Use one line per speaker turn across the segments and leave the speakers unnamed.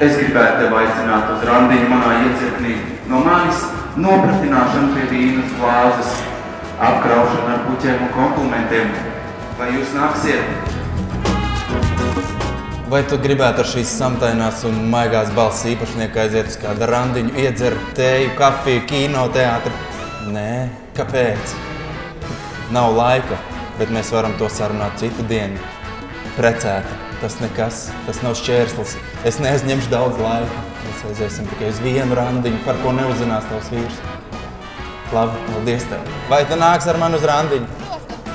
Es gribētu tevi aicināt uz randiņu manā iecirknī. No manis nopratināšana pie vīnas glāzes, apkraušana ar puķiem un komplimentiem. Vai jūs nāksiet?
Vai tu gribētu ar šīs samtainās un maigās balss īpašnieku aiziet uz kādu randiņu, iedzert tēju, kafiju, kino, teātri? Nē, kāpēc? Nav laika, bet mēs varam to sarunāt citu dienu. Precēta. Tas nekas, tas nav šķērslis. Es neaizņemšu daudz laika. Mēs aiziesim tikai uz vienu randiņu, par ko neuzzinās tavs vīrs. Labi, paldies tev. Vai tu nāks ar mani uz randiņu?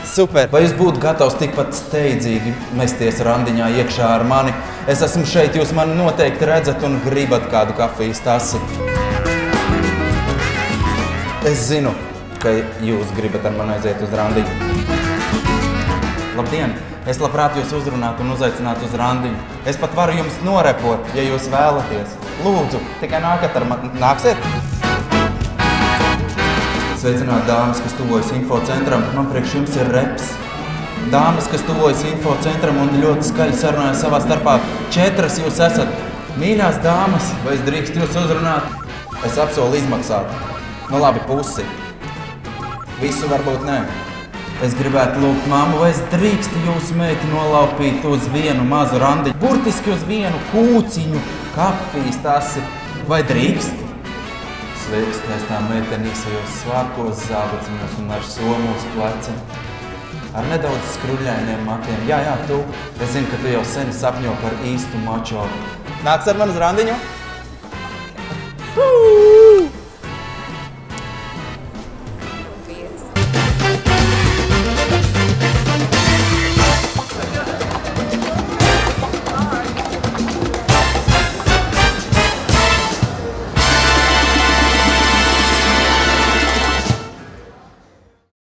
Super! Vai jūs būtu gatavs tikpat steidzīgi mesties randiņā iekšā ar mani? Es esmu šeit, jūs mani noteikti redzat un gribat kādu kafijas tasi. Es zinu, ka jūs gribat ar mani aiziet uz randiņu. Labdien! Es labprāt jūs uzrunātu un uzaicinātu uz randiņu. Es pat varu jums norepot, ja jūs vēlaties. Lūdzu, tikai nākat ar mani. Nāksiet? Sveicināt dāmas, kas tuvojas infocentram. Man priekš jums ir reps. Dāmas, kas tuvojas infocentram un ļoti skaļi sarunājas savā starpā. 4 jūs esat. Mīļās dāmas, vai es drīkst jūs uzrunāt? Es apsolu izmaksāt. Nu labi, pusi. Visu varbūt nē. Es gribētu lūgt mammu, vai es drīkstu jūsu meiti nolaupīt uz vienu mazu randiņu, burtiski uz vienu kūciņu, kafijas tasi. Vai drīkst? Sveiki, skaistā meitene īsajos svārkos, zābaciņos un ar somu uz pleciem. Ar nedaudz skruļainiem matiem. Jā, tu. Es zinu, ka tu jau sen sapņo par īstu mačo. Nāc ar mani uz randiņu?